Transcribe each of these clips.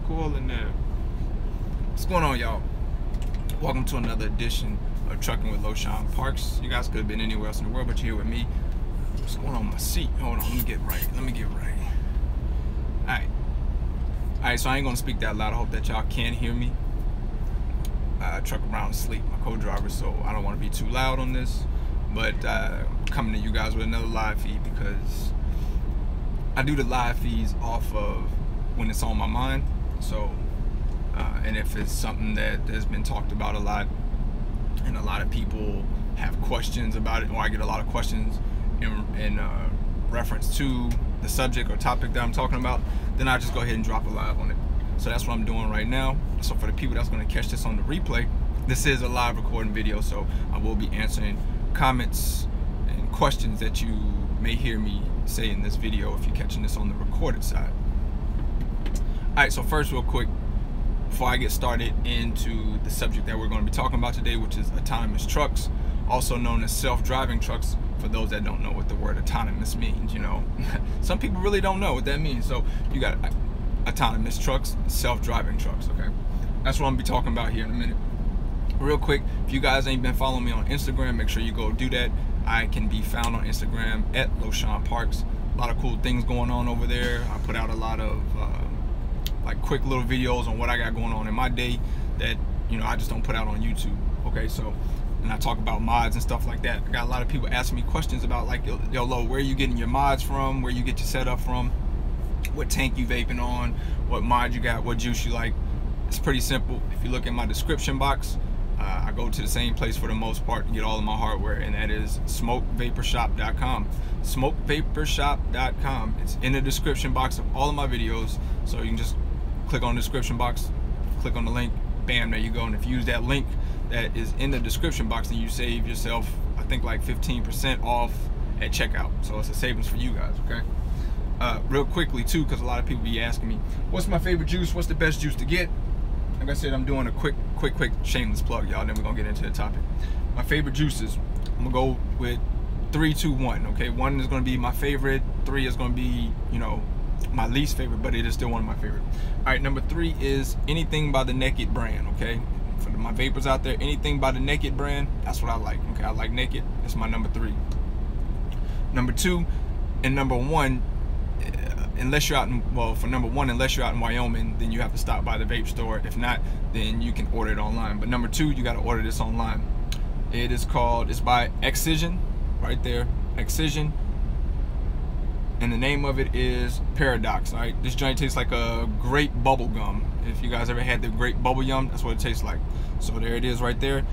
cool in there. What's going on, y'all? Welcome to another edition of Trucking with LoSean Parks. You guys could have been anywhere else in the world, but you're here with me. What's going on with my seat? Hold on, let me get right. Alright, so I ain't gonna speak that loud. I hope that y'all can hear me. I truck around and sleep, my co-driver, so I don't want to be too loud on this. But coming to you guys with another live feed because I do the live feeds off of when it's on my mind. So, and if it's something that has been talked about a lot and a lot of people have questions about it, or I get a lot of questions in reference to the subject or topic that I'm talking about, then I just go ahead and drop a live on it. So that's what I'm doing right now. So for the people that's going to catch this on the replay, this is a live recording video, so I will be answering comments and questions that you may hear me say in this video if you're catching this on the recorded side. Alright, so first, real quick, before I get started into the subject that we're going to be talking about today, which is autonomous trucks, also known as self-driving trucks, for those that don't know what the word autonomous means, you know. Some people really don't know what that means. So you got autonomous trucks, self-driving trucks, okay? That's what I'm going to be talking about here in a minute. Real quick, if you guys ain't been following me on Instagram, make sure you go do that. I can be found on Instagram at LoSean Parks. A lot of cool things going on over there. I put out a lot of like quick little videos on what I got going on in my day that, you know, I just don't put out on YouTube, okay? So, and I talk about mods and stuff like that. I got a lot of people asking me questions about, like, yo, Lo, where are you getting your mods from? Where you get your setup from? What tank you vaping on? What mod you got? What juice you like? It's pretty simple. If you look in my description box, I go to the same place for the most part to get all of my hardware, and that is smokevaporshop.com. Smokevaporshop.com. It's in the description box of all of my videos, so you can just click on the description box, click on the link, bam, there you go. And if you use that link that is in the description box, then you save yourself, I think, like 15% off at checkout. So it's a savings for you guys, okay? Real quickly too, because a lot of people be asking me, what's my favorite juice? What's the best juice to get? Like I said, I'm doing a quick shameless plug, y'all. Then we're gonna get into the topic. My favorite juices, I'm gonna go with 3, 2, 1. Okay, 1 is gonna be my favorite. 3 is gonna be, you know, my least favorite, but it is still one of my favorite. All right, number 3 is anything by the Naked brand. Okay, for my vapors out there, anything by the Naked brand, that's what I like. Okay, I like Naked. That's my number 3. Number 2 and number 1. Unless you're out in, well, for number 1, unless you're out in Wyoming, then you have to stop by the vape store. If not, then you can order it online. But number 2, you got to order this online. It is called, it's by Excision, right there, Excision. And the name of it is Paradox. All right, this joint tastes like a grape bubble gum. If you guys ever had the grape bubble gum, that's what it tastes like. So there it is right there.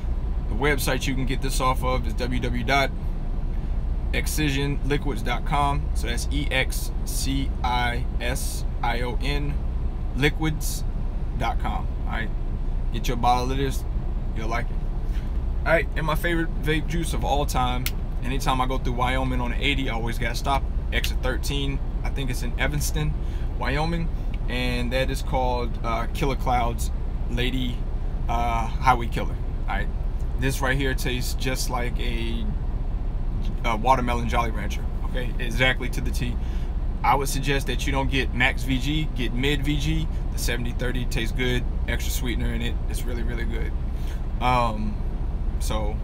The website you can get this off of is www.excisionliquids.com. So that's EXCISION liquids.com. All right, get your bottle of this, you'll like it. All right, and my favorite vape juice of all time, anytime I go through Wyoming on the 80, I always gotta stop. Exit 13, I think it's in Evanston, Wyoming, and that is called Killer Clouds Lady Highway Killer. All right, this right here tastes just like a watermelon Jolly Rancher. Okay, exactly to the T. I would suggest that you don't get max VG, get mid VG. The 7030 tastes good, extra sweetener in it. It's really, really good. So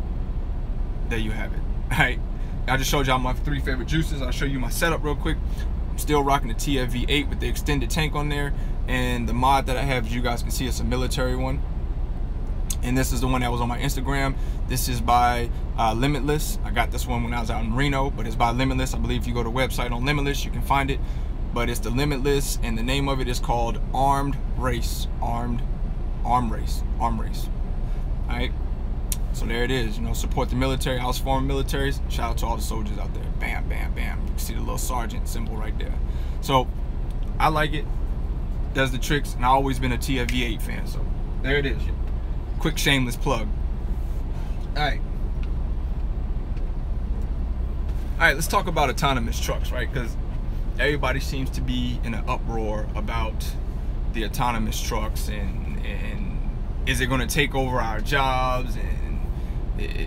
there you have it. All right, I just showed y'all my 3 favorite juices. I'll show you my setup real quick. I'm still rocking the TFV8 with the extended tank on there, and the mod that I have, as you guys can see, it's a military one. And this is the one that was on my Instagram. This is by Limitless. I got this one when I was out in Reno, but it's by Limitless. I believe if you go to the website on Limitless, you can find it. But it's the Limitless, and the name of it is called Armed Race. Arm Race. All right. So there it is. You know, support the military. I was former militaries. Shout out to all the soldiers out there. Bam, bam, bam. You can see the little sergeant symbol right there. So I like it. Does the tricks, and I've always been a TFV8 fan. So there it is. Quick shameless plug. All right, let's talk about autonomous trucks, right? Because everybody seems to be in an uproar about the autonomous trucks, and is it going to take over our jobs, and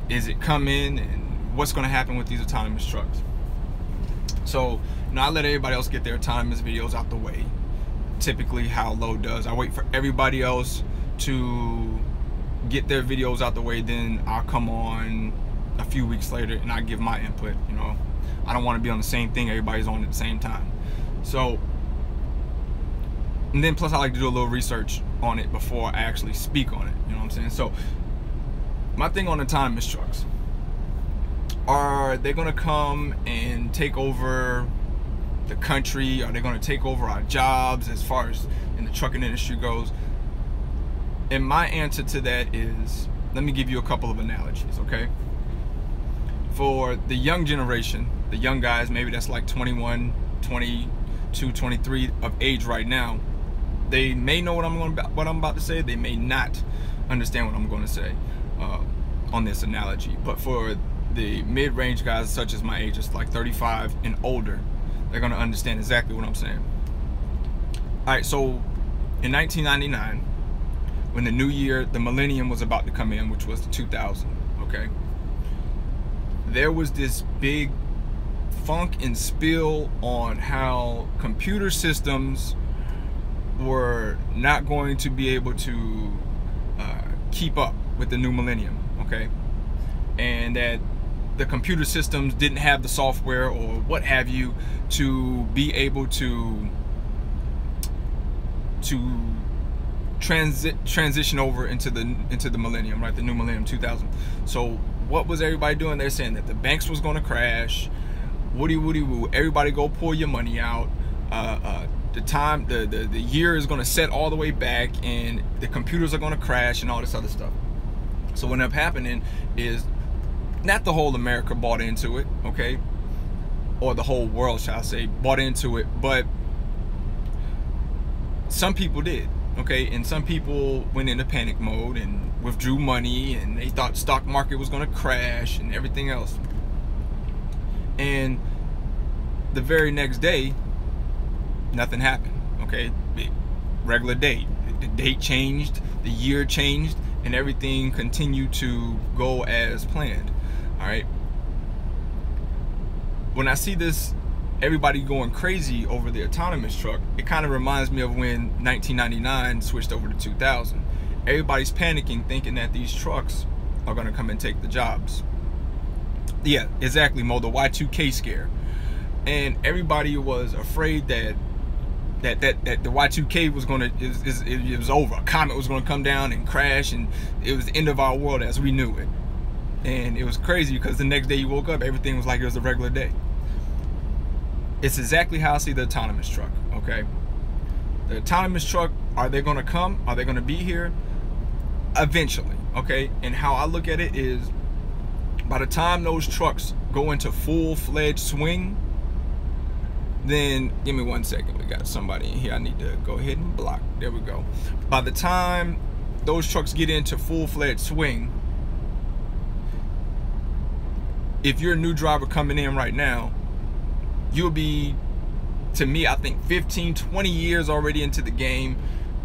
is it coming, and what's going to happen with these autonomous trucks? So, you know, I let everybody else get their autonomous videos out the way. typically how Low does. I wait for everybody else to get their videos out the way, then I'll come on a few weeks later and I give my input. You know, I don't want to be on the same thing everybody's on at the same time. So, and then plus I like to do a little research on it before I actually speak on it. You know what I'm saying? So my thing on autonomous trucks, are they gonna come and take over the country? Are they gonna take over our jobs as far as in the trucking industry goes? And my answer to that is, let me give you a couple of analogies, okay? For the young generation, the young guys, maybe that's like 21, 22, 23 of age right now, they may know what I'm about to say. They may not understand what I'm going to say on this analogy. But for the mid-range guys, such as my age, it's like 35 and older, they're going to understand exactly what I'm saying. All right, so in 1999, when the new year, the millennium was about to come in, which was the 2000, okay, there was this big funk and spill on how computer systems were not going to be able to keep up with the new millennium, okay, and that the computer systems didn't have the software or what have you to be able to transition over into the millennium, right? The new millennium 2000. So what was everybody doing? They're saying that the banks was going to crash. Woody woo. Everybody go pull your money out. The year is going to set all the way back, and the computers are going to crash and all this other stuff. So what ended up happening is, not the whole America bought into it, okay, or the whole world, shall I say, bought into it, but some people did, okay, and some people went into panic mode and withdrew money, and they thought the stock market was going to crash and everything else. And the very next day, nothing happened, okay? Regular date. The date changed, the year changed, and everything continued to go as planned, all right? When I see this, everybody going crazy over the autonomous truck, it kind of reminds me of when 1999 switched over to 2000. Everybody's panicking, thinking that these trucks are going to come and take the jobs. Yeah, exactly, Mo, the Y2K scare. And everybody was afraid that the Y2K was going to, it was over. A comet was going to come down and crash, and it was the end of our world as we knew it. And it was crazy because the next day you woke up, everything was like it was a regular day. It's exactly how I see the autonomous truck, okay? The autonomous truck, are they going to come? Are they going to be here? Eventually, okay? And how I look at it is, by the time those trucks go into full-fledged swing, then, give me 1 second, we got somebody in here I need to go ahead and block. There we go. By the time those trucks get into full-fledged swing, if you're a new driver coming in right now, you'll be, to me, I think 15, 20 years already into the game.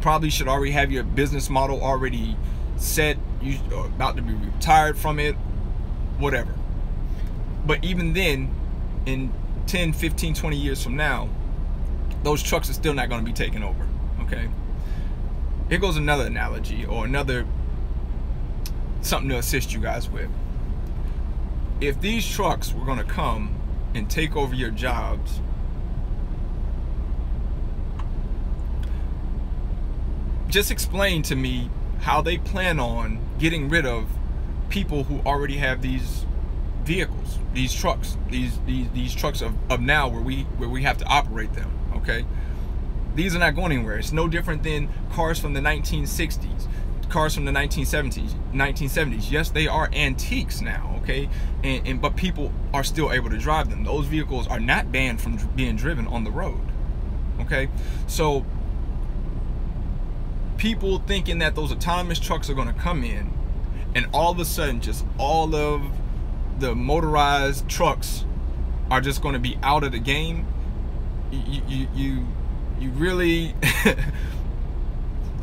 Probably should already have your business model already set. You're about to be retired from it, whatever. But even then, in 10, 15, 20 years from now, those trucks are still not going to be taken over, okay? Here goes another analogy, or another something to assist you guys with. If these trucks were going to come and take over your jobs, just explain to me how they plan on getting rid of people who already have these vehicles, these trucks, these trucks of now where we have to operate them, okay? These are not going anywhere. It's no different than cars from the 1960s, cars from the 1970s. Yes, they are antiques now, okay? But people are still able to drive them. Those vehicles are not banned from being driven on the road, okay? So people thinking that those autonomous trucks are going to come in, and all of a sudden just all of the motorized trucks are just going to be out of the game, you really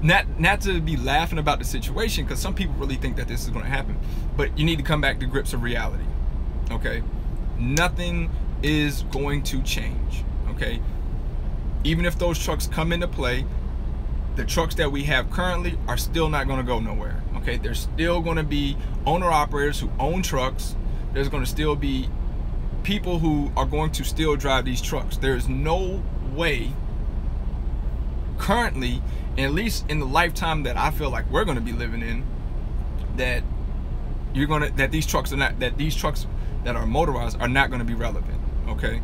not to be laughing about the situation, because some people really think that this is going to happen, but you need to come back to grips of reality, okay? Nothing is going to change, okay? even if those trucks come into play, the trucks that we have currently are still not going to go nowhere. Okay, there's still going to be owner-operators who own trucks. There's going to still be people who are going to still drive these trucks. There's no way currently, at least in the lifetime that I feel like we're going to be living in, that these trucks that are motorized are not going to be relevant. Okay,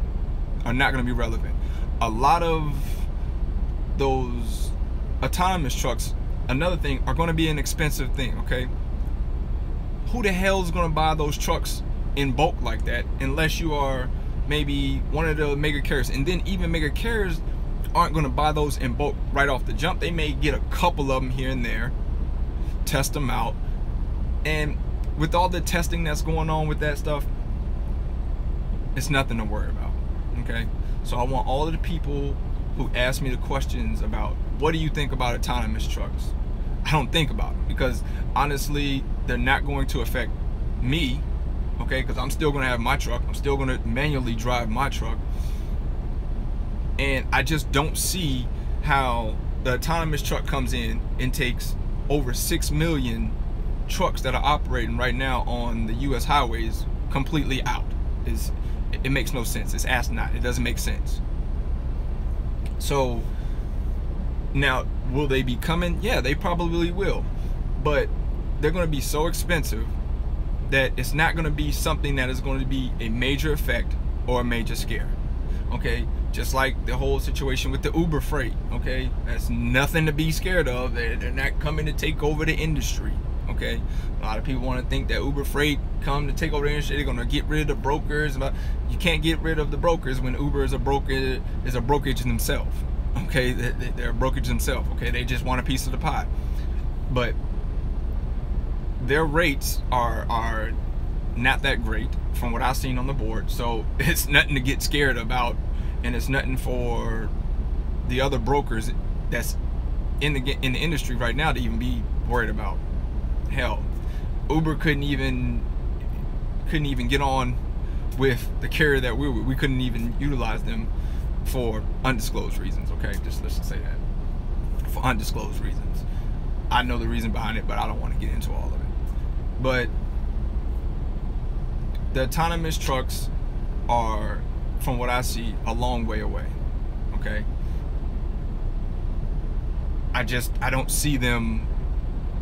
are not going to be relevant. A lot of those autonomous trucks, another thing, are going to be an expensive thing. Okay, who the hell is going to buy those trucks in bulk like that unless you are maybe one of the mega carriers? And then even mega carriers aren't going to buy those in bulk right off the jump. They may get a couple of them here and there, test them out, and with all the testing that's going on with that stuff, it's nothing to worry about. Okay, so I want all of the people who ask me the questions about what do you think about autonomous trucks, I don't think about them, because honestly they're not going to affect me. Okay, because I'm still going to have my truck, I'm still going to manually drive my truck, and I just don't see how the autonomous truck comes in and takes over 6 million trucks that are operating right now on the US highways completely out. It makes no sense. It's asinine. It doesn't make sense. So now, will they be coming? Yeah, they probably will, but they're going to be so expensive that it's not going to be something that is going to be a major effect or a major scare. Okay, just like the whole situation with the Uber freight. Okay, that's nothing to be scared of. They're not coming to take over the industry. Okay, a lot of people want to think that Uber freight come to take over the industry. They're going to get rid of the brokers. You can't get rid of the brokers when Uber is a brokerage themselves. Okay, they're a brokerage themselves. Okay, they just want a piece of the pie, but their rates are not that great from what I've seen on the board. So it's nothing to get scared about, and it's nothing for the other brokers that's in the industry right now to even be worried about. Hell, Uber couldn't even get on with the carrier that we couldn't even utilize them for undisclosed reasons. Okay, let's just say that, for undisclosed reasons. I know the reason behind it, but I don't want to get into all of it. But the autonomous trucks are, from what I see, a long way away. Okay, I don't see them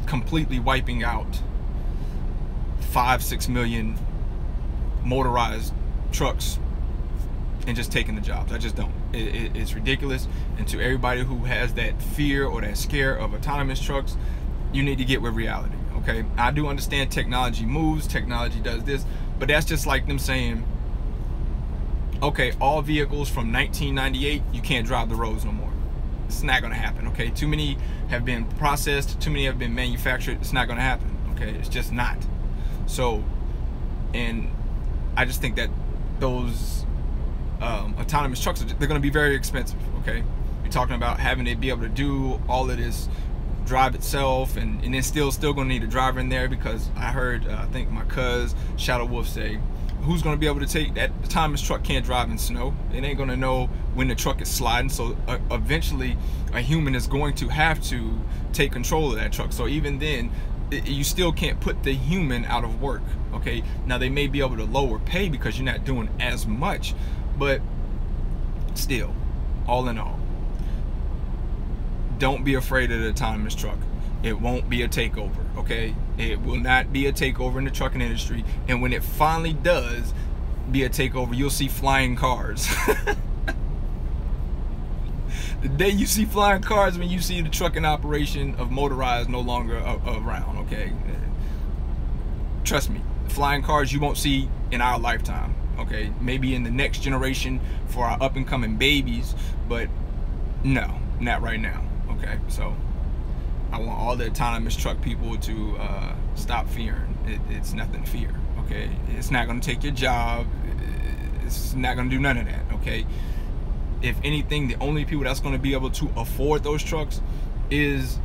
completely wiping out 5-6 million motorized trucks and just taking the jobs. I just don't. It's ridiculous. And to everybody who has that fear or that scare of autonomous trucks, you need to get with reality. Okay, I do understand technology moves, technology does this, but that's just like them saying, okay, all vehicles from 1998, you can't drive the roads no more. It's not going to happen. Okay, too many have been processed, too many have been manufactured. It's not going to happen. Okay, it's just not. So, and I just think that those autonomous trucks, they're going to be very expensive. Okay, you're talking about having to be able to do all of this, drive itself, and then still going to need a driver in there, because I heard I think my cuz Shadow Wolf say, who's going to be able to take that autonomous truck? Can't drive in snow. It ain't going to know when the truck is sliding. So eventually a human is going to have to take control of that truck. So even then, you still can't put the human out of work. Okay, now they may be able to lower pay because you're not doing as much, but still, all in all, don't be afraid of the autonomous truck. It won't be a takeover. Okay, it will not be a takeover in the trucking industry, and when it finally does be a takeover, you'll see flying cars. The day you see flying cars, when you see the trucking operation of motorized no longer around. Okay, trust me, flying cars you won't see in our lifetime. Okay, maybe in the next generation for our up and coming babies, but no, not right now. Okay, so I want all the autonomous truck people to stop fearing. It's nothing to fear. Okay, it's not going to take your job. It's not going to do none of that. Okay, if anything, the only people that's going to be able to afford those trucks is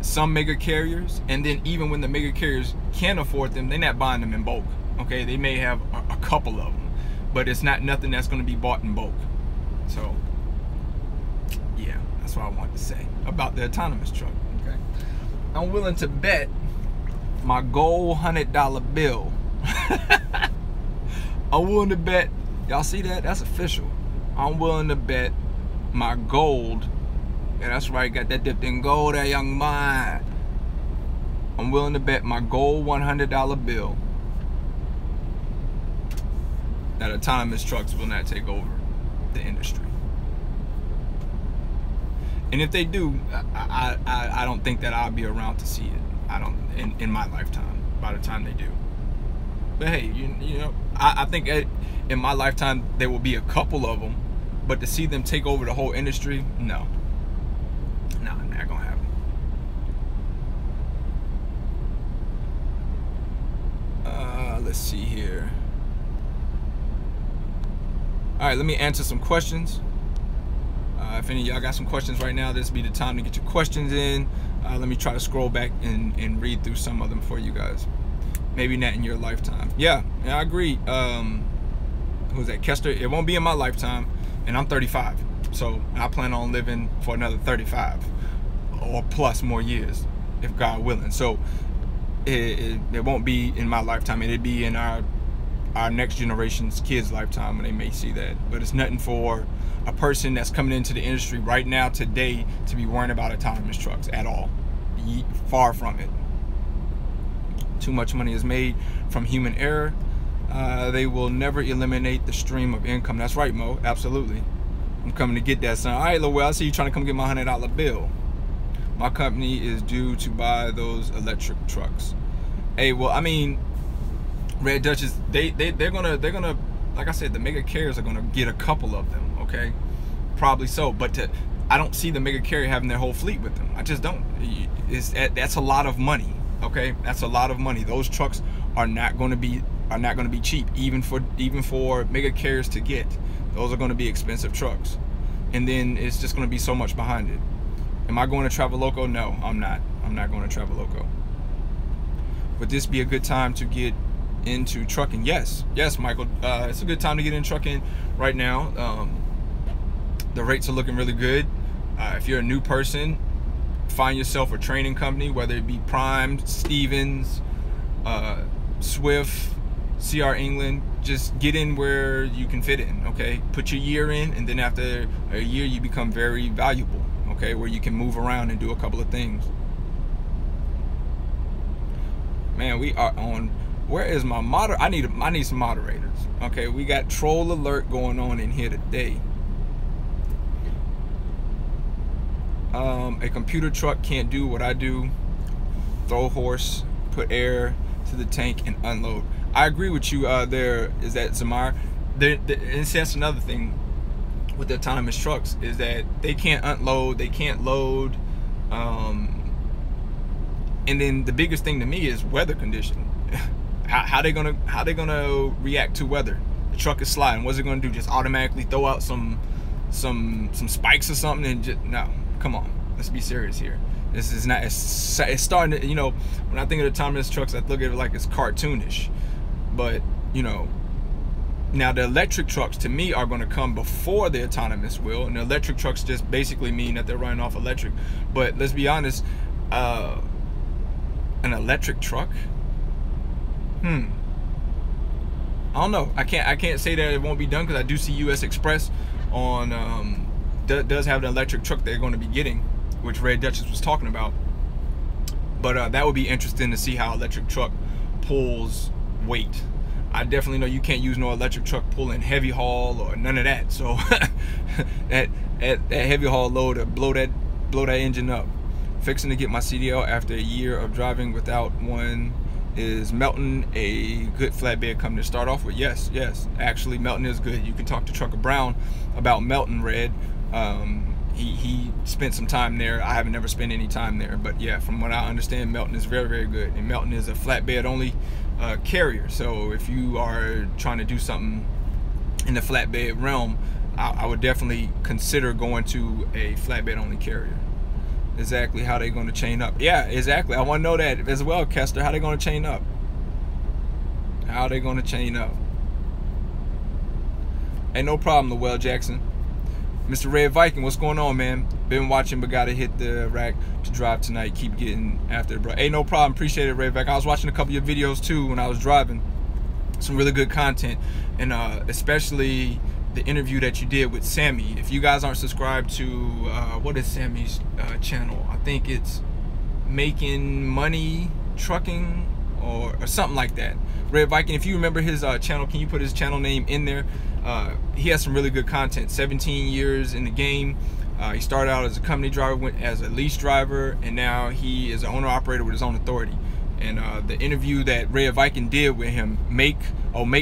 some mega carriers, and then even when the mega carriers can afford them, they're not buying them in bulk. Okay, they may have a couple of them, but it's not nothing that's going to be bought in bulk. So That's what I wanted to say about the autonomous truck. Okay, I'm willing to bet my gold $100 bill. I'm willing to bet. Y'all see that? That's official. I'm willing to bet my gold. Yeah, that's right. Got that dipped in gold, that young man. I'm willing to bet my gold $100 bill that autonomous trucks will not take over the industry. And if they do, I don't think that I'll be around to see it. I don't in my lifetime. By the time they do, but hey, you know, I think in my lifetime there will be a couple of them, but to see them take over the whole industry, no, not gonna happen. Let's see here. All right, let me answer some questions. If any of y'all got some questions right now, this would be the time to get your questions in. Let me try to scroll back and read through some of them for you guys. Maybe not in your lifetime. Yeah, I agree. Who's that? Kester. It won't be in my lifetime, and I'm 35. So I plan on living for another 35 or plus more years, if God willing. So it won't be in my lifetime. It'll be in our next generation's kids' lifetime when they may see that. But it's nothing for a person that's coming into the industry right now today to be worrying about autonomous trucks at all. Far from it. Too much money is made from human error. They will never eliminate the stream of income. That's right, Mo. Absolutely. I'm coming to get that, son. All right, Lowell, I see you trying to come get my $100 bill. My company is due to buy those electric trucks. Hey, well, I mean, Red Dutchess, they're gonna, like I said, the mega carriers are gonna get a couple of them. Okay, probably so, but I don't see the mega carrier having their whole fleet with them. I just don't. That's a lot of money. Okay, that's a lot of money. Those trucks are not going to be cheap, even for mega carriers to get. Those are going to be expensive trucks, and then it's just going to be so much behind it. Am I going to Traveloco? No, I'm not. I'm not going to Traveloco. Would this be a good time to get into trucking? Yes, Michael. It's a good time to get in trucking right now. The rates are looking really good. If you're a new person, find yourself a training company, whether it be Prime, Stevens, Swift, CR England. Just get in where you can fit in. Okay, put your year in, and then after a year you become very valuable. Okay, where you can move around and do a couple of things. Man, we are on. Where is my I need some moderators. Okay, we got troll alert going on in here today. A computer truck can't do what I do. Throw horse, put air to the tank, and unload. I agree with you. There is that Zamar. And that's another thing with the autonomous trucks is that they can't unload, they can't load. And then the biggest thing to me is weather condition. How they gonna react to weather? The truck is sliding. What's it gonna do? Just automatically throw out some spikes or something? And just, no, come on, let's be serious here. This is not. It's starting to, you know, when I think of autonomous trucks, I look at it like it's cartoonish. But you know, now the electric trucks to me are going to come before the autonomous will, and the electric trucks just basically mean that they're running off electric. But let's be honest, an electric truck. I don't know. I can't say that it won't be done because I do see US Express on does have an electric truck they're going to be getting, which Red Duchess was talking about. But that would be interesting to see how electric truck pulls weight. I definitely know you can't use no electric truck pulling heavy haul or none of that. So that heavy haul load to blow that engine up. Fixing to get my CDL after a year of driving without one. Is Melton a good flatbed company to start off with? Yes. Actually, Melton is good. You can talk to Trucker Brown about Melton, Red. He spent some time there. I haven't never spent any time there, but yeah, from what I understand, Melton is very, very good. And Melton is a flatbed only carrier. So if you are trying to do something in the flatbed realm, I would definitely consider going to a flatbed only carrier. Exactly how they going to chain up. Yeah, exactly. I want to know that as well, Kester. How they going to chain up? How they going to chain up? Ain't no problem, Lowell Jackson. Mr. Red Viking, what's going on, man? Been watching, but gotta hit the rack to drive tonight. Keep getting after it, bro. Hey, no problem. Appreciate it, Red Viking. I was watching a couple of your videos too when I was driving. Some really good content, and especially the interview that you did with Sammy. If you guys aren't subscribed to what is Sammy's channel? I think it's Making Money Trucking or something like that. Red Viking, if you remember his channel, can you put his channel name in there? He has some really good content. 17 years in the game. He started out as a company driver, went as a lease driver, and now he is an owner operator with his own authority. And the interview that Red Viking did with him, Make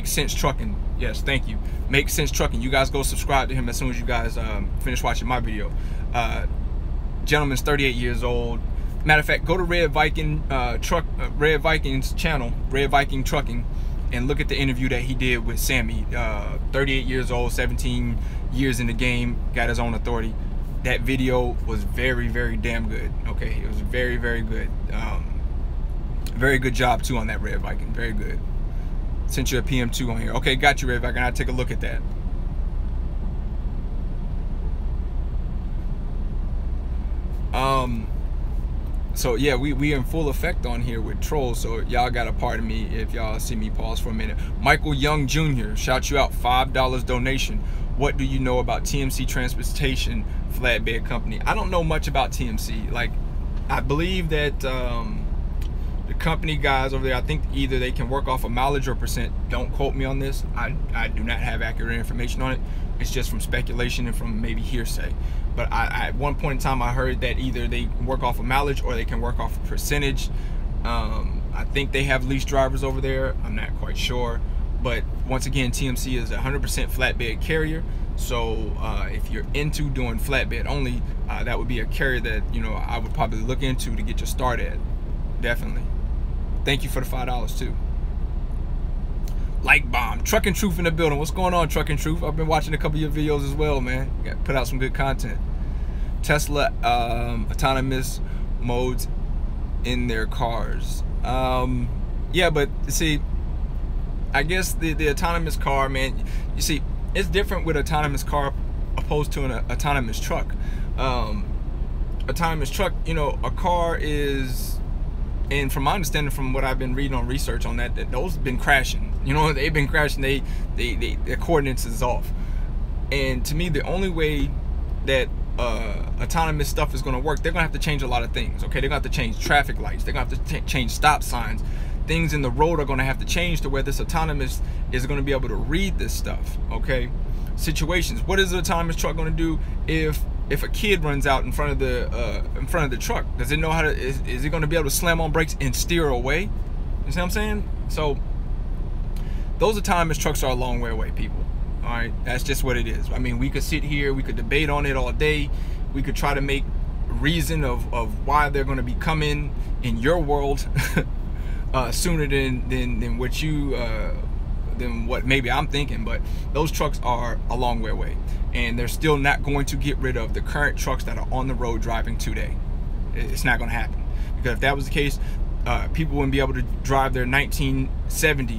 Sense Trucking. Yes, thank you. Make Sense Trucking. You guys go subscribe to him as soon as you guys finish watching my video. Gentleman's 38 years old. Matter of fact, go to Red Viking Red Viking's channel, Red Viking Trucking, and look at the interview that he did with Sammy. 38 years old, 17 years in the game, got his own authority. That video was very, very damn good. Okay, it was very, very good. Very good job too on that, Red Viking. Very good. Sent you a PM2 on here. Okay, got you, Red Viking. I'll take a look at that. So yeah, we in full effect on here with trolls, so y'all gotta pardon me if y'all see me pause for a minute. Michael Young Jr. shout you out, $5 donation. What do you know about TMC Transportation Flatbed Company? I don't know much about TMC. Like, I believe that the company guys over there, I think either they can work off of mileage or percent. Don't quote me on this. I do not have accurate information on it. It's just from speculation and from maybe hearsay. But at one point in time, I heard that either they work off of mileage or they can work off of percentage. I think they have lease drivers over there. I'm not quite sure. But once again, TMC is a 100% flatbed carrier. So if you're into doing flatbed only, that would be a carrier that, you know, I would probably look into to get your start at. Definitely. Thank you for the $5 too. Like bomb. Trucking Truth in the building. What's going on, Trucking Truth? I've been watching a couple of your videos as well, man. Got put out some good content. Tesla autonomous modes in their cars. Yeah, but see, I guess the autonomous car, man, you see, it's different with autonomous car opposed to an autonomous truck. Autonomous truck, you know, a car is, and from my understanding, from what I've been reading on research on that those have been crashing. You know, they've been crashing. Their coordinates is off. And to me, the only way that autonomous stuff is going to work, they're going to have to change a lot of things. Okay, they're going to have to change traffic lights. They're going to have to change stop signs. Things in the road are going to have to change to where this autonomous is going to be able to read this stuff. Okay, situations. What is an autonomous truck going to do if a kid runs out in front of the truck? Does it know how to? Is it going to be able to slam on brakes and steer away? You see what I'm saying? So those autonomous trucks are a long way away, people. All right, that's just what it is. I mean, we could sit here, we could debate on it all day. We could try to make reason of why they're going to be coming in your world sooner than what you than what maybe I'm thinking. But those trucks are a long way away, and they're still not going to get rid of the current trucks that are on the road driving today. It's not going to happen, because if that was the case, people wouldn't be able to drive their 1970s,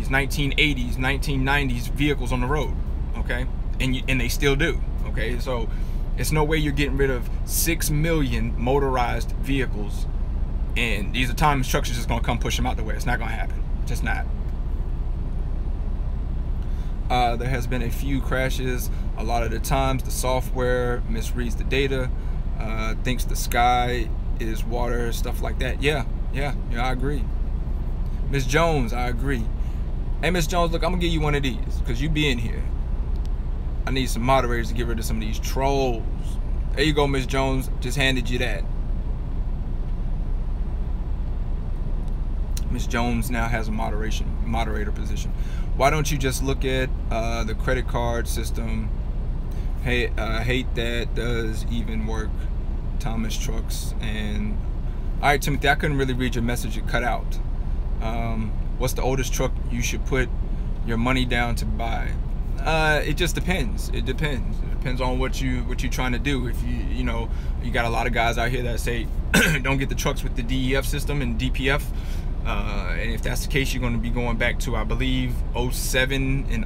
1980s, 1990s vehicles on the road. Okay, and they still do. Okay, so it's no way you're getting rid of 6 million motorized vehicles, and these autonomous trucks are just gonna come push them out the way. It's not gonna happen. Just not. There has been a few crashes. A lot of the times the software misreads the data, thinks the sky is water, stuff like that. Yeah, I agree. Miss Jones, I agree. Hey, Miss Jones, look, I'm gonna give you one of these because you be in here. I need some moderators to get rid of some of these trolls. There you go, Miss Jones. Just handed you that. Miss Jones now has a moderator position. Why don't you just look at the credit card system? Hey, hate that does even work. Thomas Trucks. And all right, Timothy, I couldn't really read your message. It cut out. What's the oldest truck you should put your money down to buy? It just depends. It depends. It depends on what you're trying to do. If you know, you got a lot of guys out here that say don't get the trucks with the DEF system and DPF. And if that's the case, you're going to be going back to, I believe, 07 and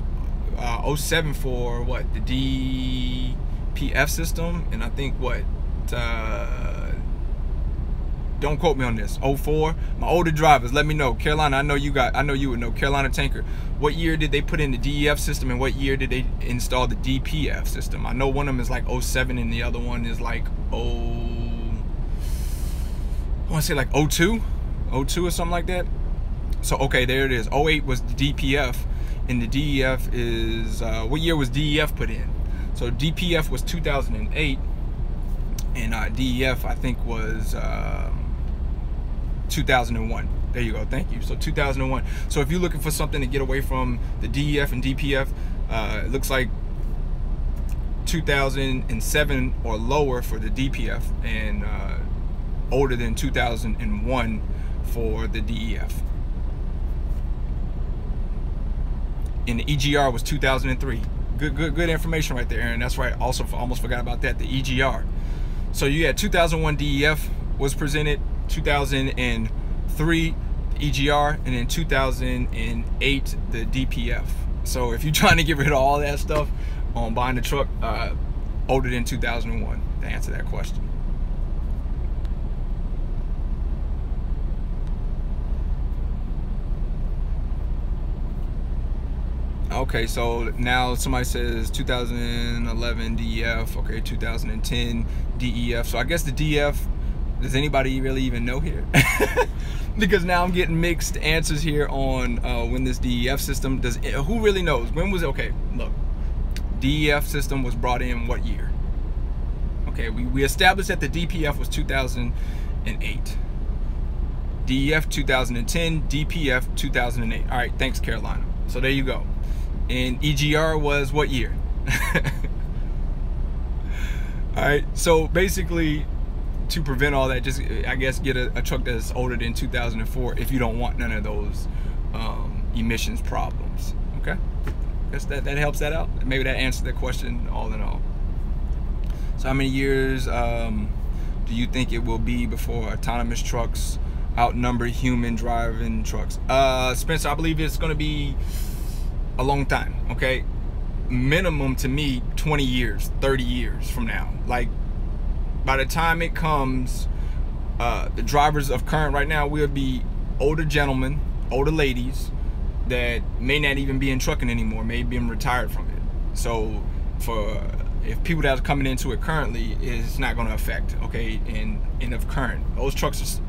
07 for what, the DPF system, and I think what, don't quote me on this, 04. My older drivers, let me know. Carolina, I know you would know. Carolina Tanker, what year did they put in the DEF system, and what year did they install the DPF system? I know one of them is like 07 and the other one is like I want to say like 02 or something like that. So okay, there it is. 08 was the DPF, and the DEF is what year was DEF put in? So DPF was 2008, and DEF I think was 2001. There you go, thank you. So 2001. So if you're looking for something to get away from the DEF and DPF, it looks like 2007 or lower for the DPF, and older than 2001 for the DEF. And the EGR was 2003. Good information right there, Aaron. That's right. Also, almost forgot about that. The EGR. So you had 2001 DEF was presented, 2003 the EGR, and then 2008 the DPF. So if you're trying to get rid of all that stuff on buying the truck, older than 2001 to answer that question. Okay, so now somebody says 2011 DEF, okay, 2010 DEF. So I guess the DEF, does anybody really even know here? Because now I'm getting mixed answers here on when this DEF system, who really knows? When was it? Okay, look, DEF system was brought in what year? Okay, we established that the DPF was 2008. DEF 2010, DPF 2008. All right, thanks Carolina. So there you go. And EGR was what year? All right, so basically to prevent all that, just I guess get a truck that's older than 2004 if you don't want none of those emissions problems. Okay, I guess that helps that out. Maybe that answered the question all in all. So how many years do you think it will be before autonomous trucks outnumber human driving trucks? Spencer, I believe it's going to be a long time. Okay, minimum to me 20 years, 30 years from now. Like by the time it comes, the drivers of current right now will be older gentlemen, older ladies that may not even be in trucking anymore, may be retired from it. So if people that are coming into it currently, it's not going to affect, okay, and of current. Those trucks,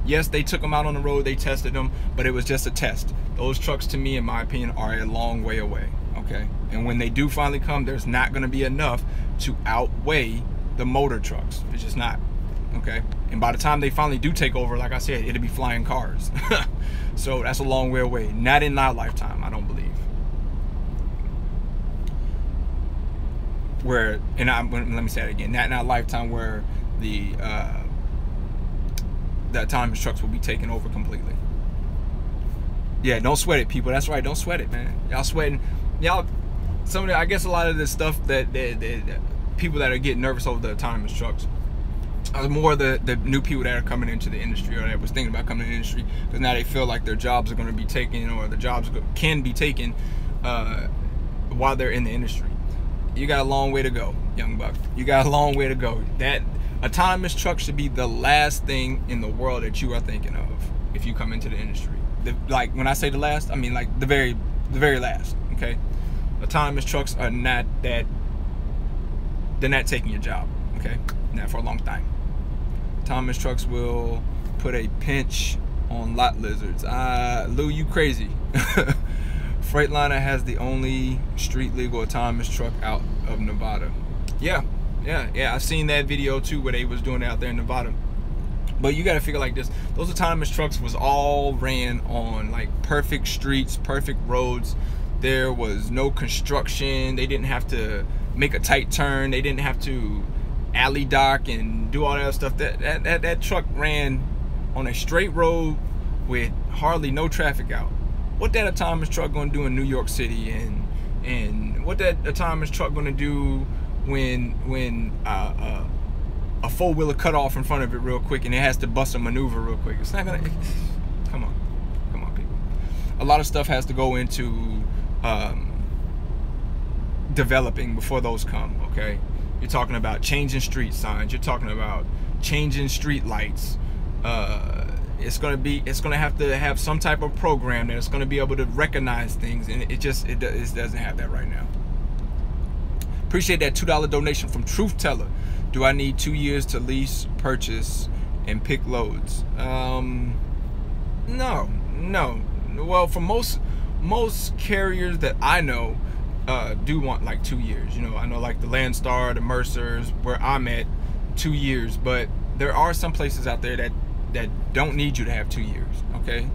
yes, they took them out on the road, they tested them, but it was just a test. Those trucks, to me, in my opinion, are a long way away, okay? And when they do finally come, there's not going to be enough to outweigh the motor trucks. It's just not, okay? And by the time they finally do take over, like I said, it'll be flying cars. So that's a long way away. Not in our lifetime, I don't believe. Where, let me say it again, not in our lifetime where the autonomous trucks will be taken over completely. Yeah, don't sweat it, people. That's right, don't sweat it, man. Y'all sweating, y'all. I guess a lot of the stuff that people that are getting nervous over the autonomous trucks are more the new people that are coming into the industry, or that was thinking about coming into the industry, because now they feel like their jobs are going to be taken, or the jobs can be taken while they're in the industry. You got a long way to go, young buck. You got a long way to go. That autonomous truck should be the last thing in the world that you are thinking of if you come into the industry. Like when I say the last, I mean like the very last. Okay, autonomous trucks are not that. They're not taking your job. Okay, not for a long time. Autonomous trucks will put a pinch on lot lizards. Lou, you crazy? Freightliner has the only street legal autonomous truck out of Nevada. Yeah, I've seen that video too where they was doing it out there in Nevada. But you got to figure like this: those autonomous trucks was all ran on like perfect streets, perfect roads. There was no construction. They didn't have to make a tight turn. They didn't have to alley dock and do all that stuff. That truck ran on a straight road with hardly no traffic out. What that autonomous truck gonna do in New York City, and what that autonomous truck gonna do when a four-wheeler cut off in front of it real quick and it has to bust a maneuver real quick? It's not gonna. Come on, people. A lot of stuff has to go into developing before those come. Okay, You're talking about changing street signs. You're talking about changing street lights. It's gonna have to have some type of program that's gonna be able to recognize things, and it doesn't have that right now. Appreciate that $2 donation from Truth Teller. Do I need 2 years to lease, purchase, and pick loads? No. Well, for most carriers that I know, do want like 2 years. You know, I know like the Landstar, the Mercers, where I'm at, 2 years. But there are some places out there that don't need you to have 2 years. Okay,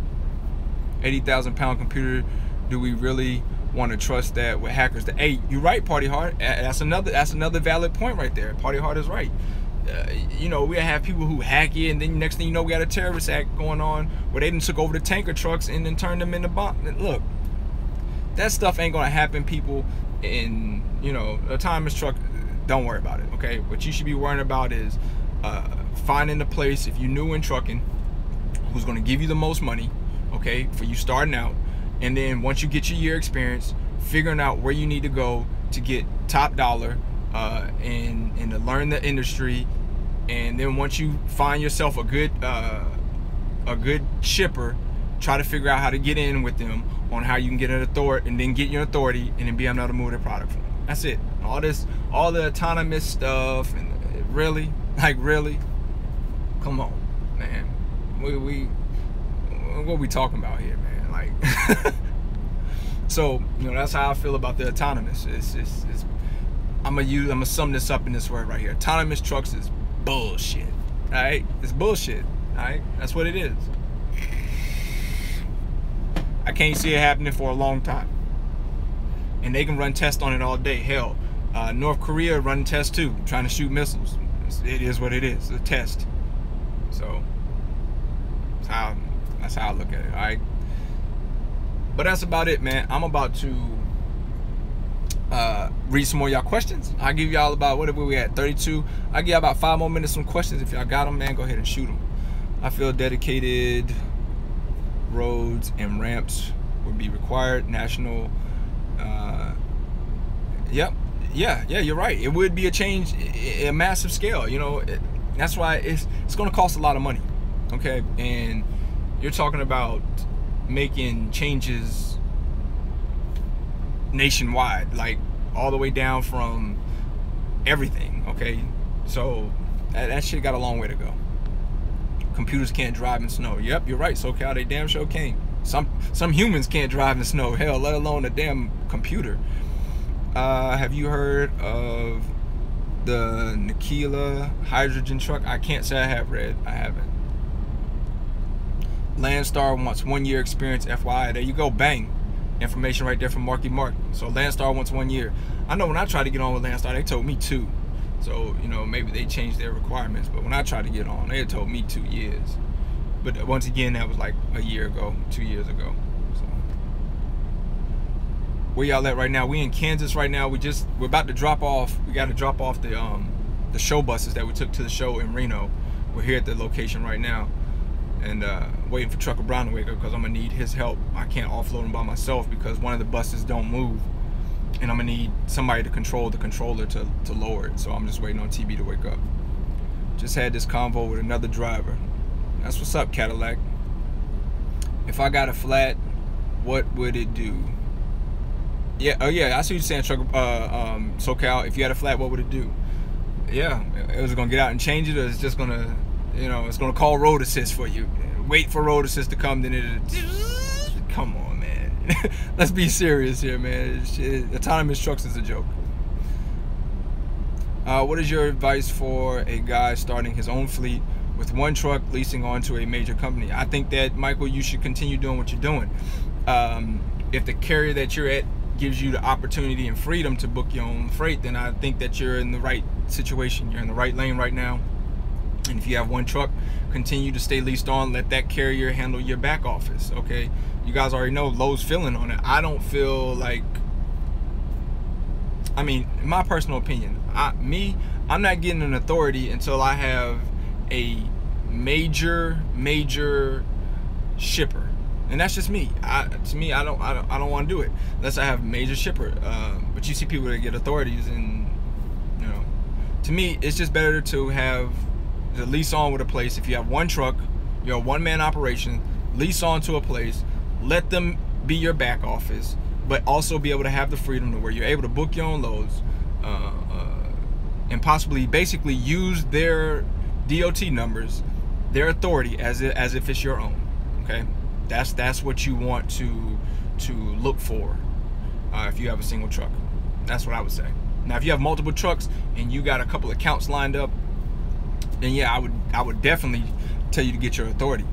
80,000 pound computer. Do we really want to trust that with hackers? Hey, you're right, Party Hard. That's another valid point right there. Party Hard is right. You know, we have people who hack it, and then next thing you know, we got a terrorist act going on where they done took over the tanker trucks and then turned them into bombs. Look, that stuff ain't gonna happen, people. In, you know, autonomous truck, don't worry about it. Okay, what you should be worrying about is finding a place, if you're new in trucking, who's gonna give you the most money, okay, for you starting out. And then once you get your year experience, figuring out where you need to go to get top dollar, and to learn the industry. And then once you find yourself a good shipper, try to figure out how to get in with them on how you can get an authority, and then get your authority, and then be able to move their product for them. That's it. All the autonomous stuff, and really, come on, man. What we talking about here, man? Like, so, you know, that's how I feel about the autonomous. I'm gonna sum this up in this word right here. Autonomous trucks is bullshit. All right, it's bullshit. All right, that's what it is. I can't see it happening for a long time, and they can run tests on it all day. Hell, North Korea running tests too, trying to shoot missiles. It is what it is, a test. So that's how I look at it. All right, but that's about it, man. I'm about to read some more of y'all questions. I'll give y'all about, whatever we at, 32. I'll give y'all about 5 more minutes some questions. If y'all got them, man, go ahead and shoot them. I feel dedicated roads and ramps would be required. National, yep, yeah, you're right. It would be a change, a massive scale. You know, that's why it's going to cost a lot of money. Okay, and you're talking about making changes nationwide, like all the way down from everything. Okay, so that shit got a long way to go. Computers can't drive in snow. Yep, you're right, SoCal, they damn sure can't. Some humans can't drive in snow, hell, let alone a damn computer. Have you heard of the Nikola hydrogen truck? I can't say I have, Red. I haven't. Landstar wants 1 year experience, FYI. There you go, bang. Information right there from Marky Mark. So Landstar wants 1 year. I know when I tried to get on with Landstar, they told me 2. So, you know, maybe they changed their requirements. But when I tried to get on, they had told me 2 years. But once again, that was like a year ago, 2 years ago. So, where y'all at right now? We in Kansas right now. We're about to drop off. We got to drop off the show buses that we took to the show in Reno. We're here at the location right now. And waiting for Trucker Brown to wake up, because I'm gonna need his help. I can't offload him by myself because one of the buses don't move, and I'm gonna need somebody to control the controller to lower it. So I'm just waiting on TB to wake up. Just had this convo with another driver. That's what's up, Cadillac. If I got a flat, what would it do? Yeah, oh yeah, I see what you're saying, Trucker, SoCal. If you had a flat, what would it do? Yeah, it was gonna get out and change it, or it's just gonna, you know, it's gonna call road assist for you. Wait for road assist to come, then it. Come on, man. Let's be serious here, man. Autonomous trucks is a joke. What is your advice for a guy starting his own fleet with 1 truck, leasing onto a major company? I think that, Michael, you should continue doing what you're doing. If the carrier that you're at gives you the opportunity and freedom to book your own freight, then I think that you're in the right situation. You're in the right lane right now. And if you have 1 truck, continue to stay leased on. Let that carrier handle your back office. Okay, you guys already know Lowe's feeling on it. I don't feel like, I mean, in my personal opinion, I'm not getting an authority until I have a major shipper, and that's just me. To me, I don't want to do it unless I have a major shipper. But you see people that get authorities, and you know, to me, it's just better to have the lease on with a place. If you have one truck, you're a one-man operation, lease on to a place, let them be your back office, but also be able to have the freedom to where you're able to book your own loads, and possibly basically use their DOT numbers, their authority as if it's your own. Okay, that's what you want to look for if you have a single truck. That's what I would say. Now, if you have multiple trucks and you got a couple accounts lined up, then yeah, I would definitely tell you to get your authority.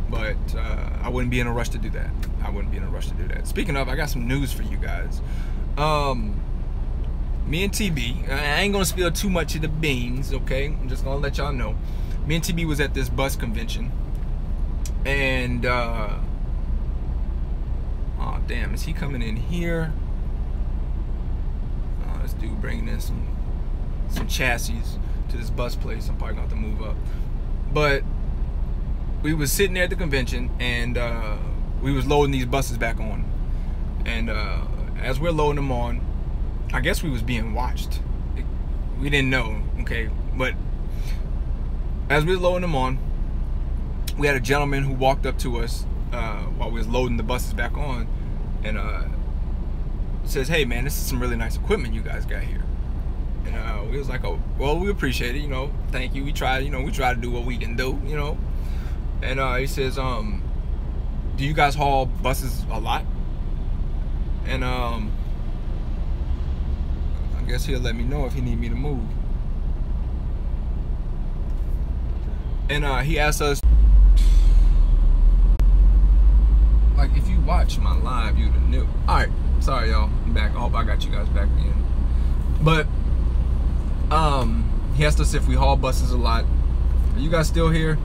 But I wouldn't be in a rush to do that. Speaking of, I got some news for you guys. Me and TB, I ain't gonna spill too much of the beans, okay? I'm just gonna let y'all know. Me and TB was at this bus convention, and oh damn, is he coming in here? Oh, this dude bringing in some chassis to this bus place. I'm probably gonna have to move up. But we was sitting there at the convention, and we was loading these buses back on, and as we're loading them on, I guess we was being watched. We didn't know, okay? But as we was loading them on, we had a gentleman who walked up to us while we was loading the buses back on, and says, "Hey man, this is some really nice equipment you guys got here." And we was like, "Oh, well, we appreciate it, you know, thank you. We try to do what we can do, you know." And he says, "Do you guys haul buses a lot?" And I guess he'll let me know if he need me to move. And he asked us, like, if you watch my live, you'd have knew. All right, sorry y'all, I'm back. I hope I got you guys back again. But he asked us if we haul buses a lot. Are you guys still here?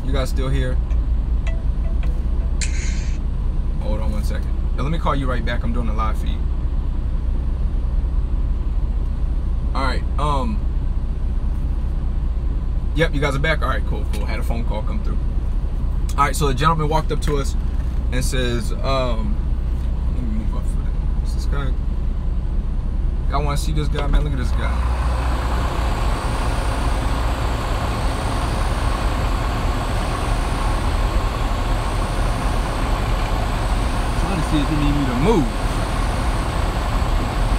You guys still here? Hold on 1 second. Now, let me call you right back. I'm doing a live feed. All right. Yep, you guys are back. All right, cool. Had a phone call come through. All right, so the gentleman walked up to us and says, let me move up for that. What's this guy? Y'all want to see this guy, man? Look at this guy. Trying to see if he need me to move.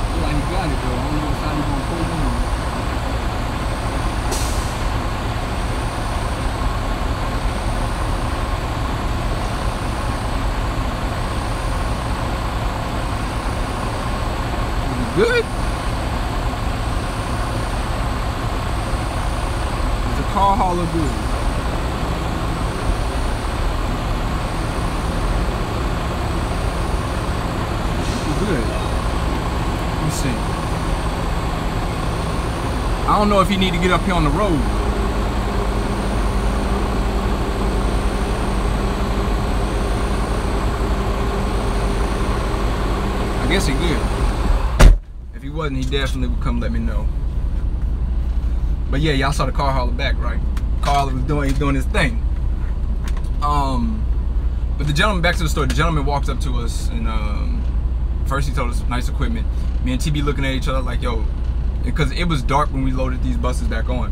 Feel like he got it though. I don't know what side he's gonna pull on. Good. Is the car hauler good? Good. Let's see. I don't know if you need to get up here on the road. I guess he good. If he wasn't, he definitely would come let me know. But yeah, y'all saw the car hauler back, right? Car hauler was doing his thing. But the gentleman, back to the story, the gentleman walks up to us, and first he told us nice equipment. Me and TB looking at each other like, yo, because it was dark when we loaded these buses back on,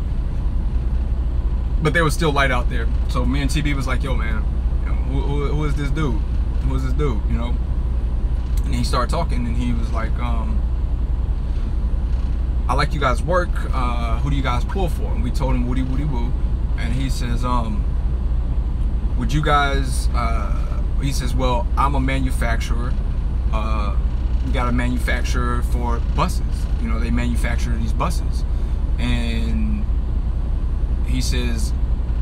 but there was still light out there. So me and TB was like, yo man, you know, who is this dude? Who is this dude? You know? And he started talking, and he was like, I like you guys' work. Who do you guys pull for? And we told him woody woo. And he says, would you guys, he says, well, I'm a manufacturer. We got a manufacturer for buses. You know, they manufacture these buses. And he says,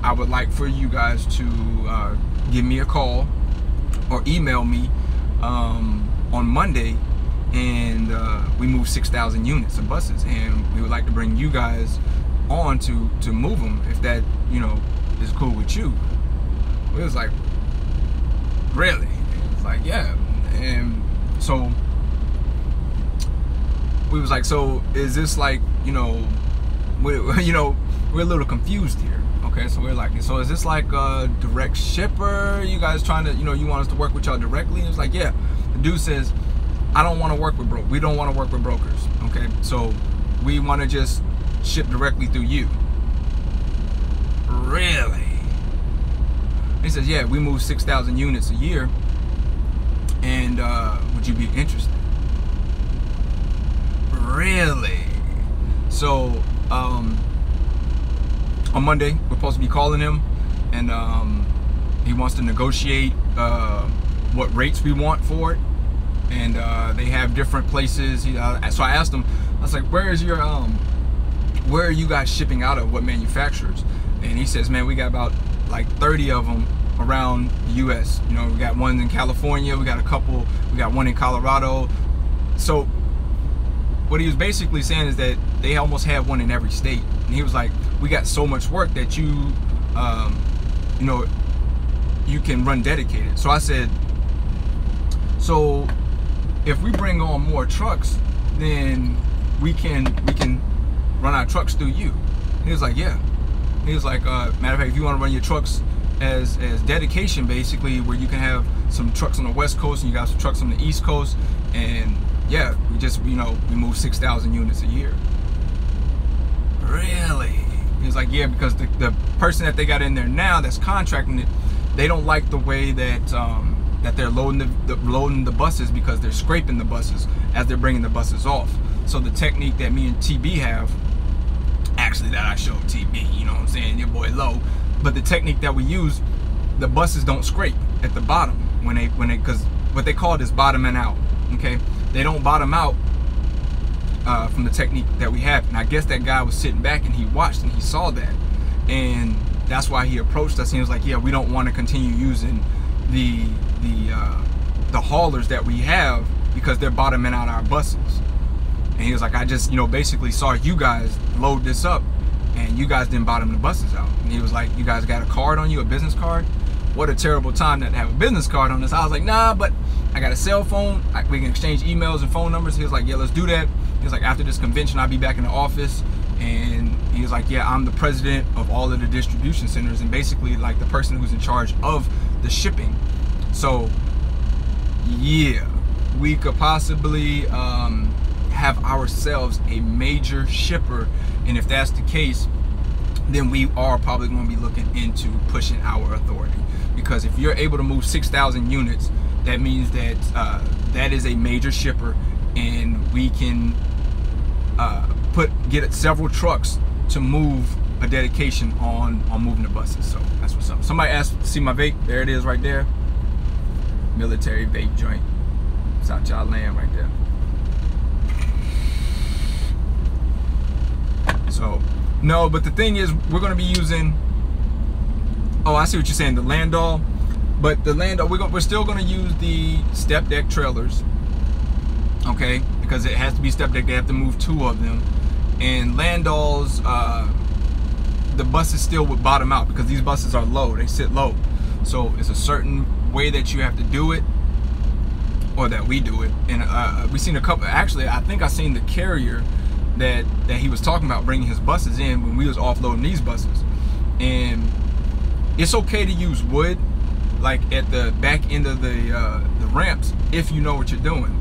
I would like for you guys to give me a call or email me on Monday, and we move 6,000 units of buses, and we would like to bring you guys on to move them, if that, you know, is cool with you. It was like, really? It's like, yeah. And so we was like, so is this like, you know, we're a little confused here. Okay, so we're like, so is this like a direct shipper? You guys trying to, you know, you want us to work with y'all directly? And it's like, yeah. The dude says, I don't want to work with we don't want to work with brokers. Okay, so we want to just ship directly through you. Really? He says, yeah, we move 6,000 units a year, and would you be interested? Really? So on Monday we're supposed to be calling him, and he wants to negotiate what rates we want for it, and they have different places. So I asked him, I was like, where are you guys shipping out of? What manufacturers? And he says, man, we got about like 30 of them around the US. You know, we got ones in California, we got a couple, we got one in Colorado. So what he was basically saying is that they almost have one in every state. And he was like, we got so much work that you know, you can run dedicated. So I said, so if we bring on more trucks, then we can run our trucks through you. And he was like, yeah. He was like, matter of fact, if you want to run your trucks as dedication, basically, where you can have some trucks on the West Coast and you got some trucks on the East Coast, and yeah, we just, you know, we move 6,000 units a year. Really? He was like, yeah, because the person that they got in there now that's contracting it, they don't like the way that that they're loading the buses, because they're scraping the buses as they're bringing the buses off. So the technique that me and TB have, actually that I showed TB, you know what I'm saying, your boy Low, but the technique that we use, the buses don't scrape at the bottom when they because what they call it is bottoming out. Okay, they don't bottom out from the technique that we have. And I guess that guy was sitting back and he watched and he saw that, and that's why he approached us. He was like, yeah, we don't want to continue using the haulers that we have because they're bottoming out our buses. And he was like, I just, you know, basically saw you guys load this up and you guys didn't bottom the buses out. And he was like, you guys got a card on you, a business card? What a terrible time not to have a business card on this. I was like, nah, but I got a cell phone. We can exchange emails and phone numbers. He was like, yeah, let's do that. He was like, after this convention, I'll be back in the office. And he was like, yeah, I'm the president of all of the distribution centers and basically like the person who's in charge of the shipping. So yeah, we could possibly have ourselves a major shipper. And if that's the case, then we are probably going to be looking into pushing our authority, because if you're able to move 6,000 units, that means that that is a major shipper, and we can get several trucks to move a dedication on moving the buses. So that's what's up. Somebody asked to see my vape. There it is right there. Military vape joint. South Child Land right there. So no, but the thing is, we're going to be using, oh, I see what you're saying, the Landau. But the Landau, we're still going to use the step deck trailers, okay, because it has to be step deck. They have to move 2 of them. And Landau's, the buses still would bottom out because these buses are low. They sit low. So it's a certain way that you have to do it, or that we do it. And we've seen a couple, actually, I think I seen the carrier that he was talking about bringing his buses in when we was offloading these buses. And it's okay to use wood, like at the back end of the ramps, if you know what you're doing.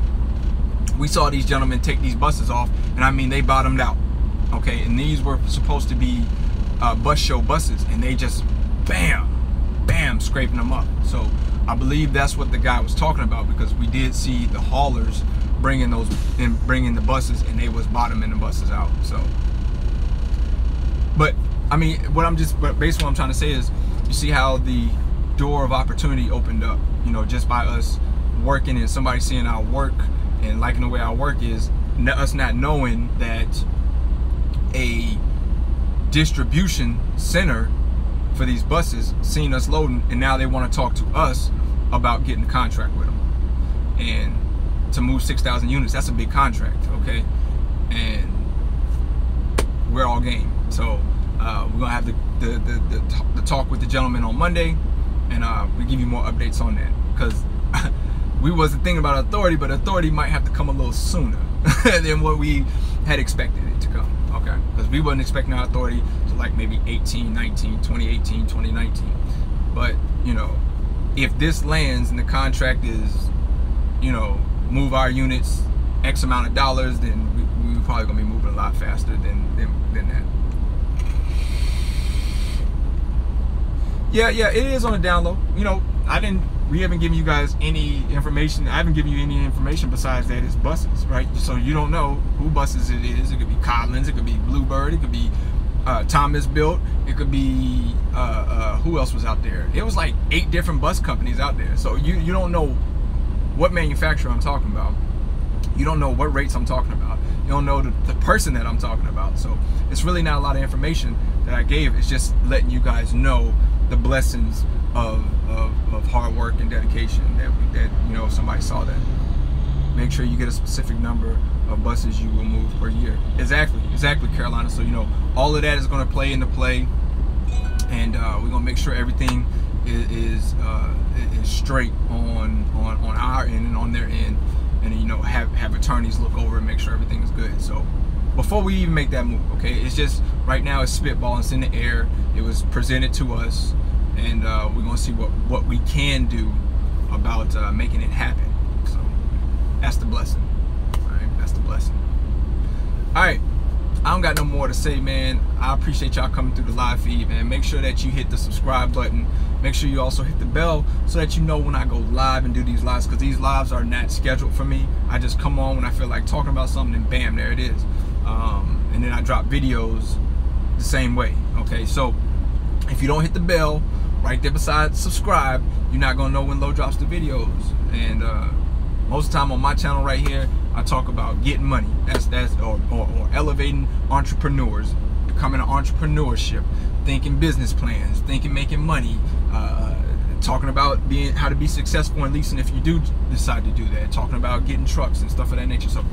We saw these gentlemen take these buses off, and I mean, they bottomed out, okay? And these were supposed to be bus show buses, and they just bam, bam, scraping them up. So I believe that's what the guy was talking about, because we did see the haulers bringing the buses, and they was bottoming the buses out. So, but I mean, but basically what I'm trying to say is, you see how the door of opportunity opened up, you know, just by us working and somebody seeing our work and liking the way our work is, us not knowing that a distribution center for these buses seen us loading, and now they want to talk to us about getting a contract with them. And to move 6,000 units, that's a big contract, okay? And we're all game. So we're gonna have the talk with the gentleman on Monday, and we'll give you more updates on that, because we wasn't thinking about authority, but authority might have to come a little sooner than what we had expected it to come, okay? Because we wasn't expecting our authority to like maybe 2018, 2019. But, you know, if this lands and the contract is, you know, move our units X amount of dollars, then we probably gonna be moving a lot faster than that. Yeah, it is on the down low. You know, we haven't given you guys any information. I haven't given you any information besides that it's buses, right? So you don't know who buses it is. It could be Collins, it could be Bluebird, it could be Thomas Built, it could be who else was out there? It was like 8 different bus companies out there. So you don't know what manufacturer I'm talking about. You don't know what rates I'm talking about. You don't know the person that I'm talking about. So it's really not a lot of information that I gave. It's just letting you guys know the blessings of hard work and dedication that you know, if somebody saw that. Make sure you get a specific number of buses you will move per year. Exactly, Carolina. So you know, all of that is going to play into play, and we're going to make sure everything is straight on our end and on their end, and you know, have attorneys look over and make sure everything is good. So before we even make that move, okay, it's just right now it's spitball, it's in the air. It was presented to us, and we're gonna see what we can do about making it happen. So that's the blessing. All right, that's the blessing. All right, I don't got no more to say, man. I appreciate y'all coming through the live feed, man. Make sure that you hit the subscribe button. Make sure you also hit the bell so that you know when I go live and do these lives, because these lives are not scheduled for me. I just come on when I feel like talking about something, and bam, there it is. And then I drop videos the same way. Okay, so if you don't hit the bell right there beside subscribe, you're not gonna know when Low drops the videos. And most of the time on my channel right here, I talk about getting money. Or elevating entrepreneurs, becoming an entrepreneurship, thinking business plans, thinking making money, talking about how to be successful in leasing if you do decide to do that, talking about getting trucks and stuff of that nature. So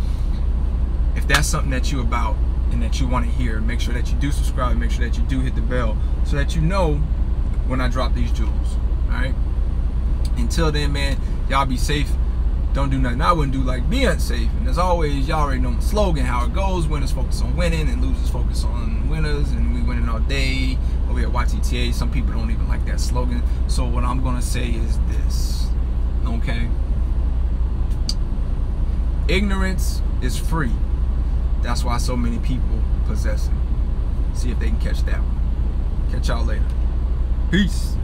if that's something that you're about and that you want to hear, make sure that you do subscribe and make sure that you do hit the bell so that you know when I drop these jewels. All right, until then, man, y'all be safe. Don't do nothing I wouldn't do, like be unsafe. And as always, y'all already know my slogan, how it goes: winners focus on winning and losers focus on winners, and we winning all day over at YTTA. Some people don't even like that slogan, so what I'm gonna say is this, okay? Ignorance is free. That's why so many people possess it. See if they can catch that one. Catch y'all later. Peace.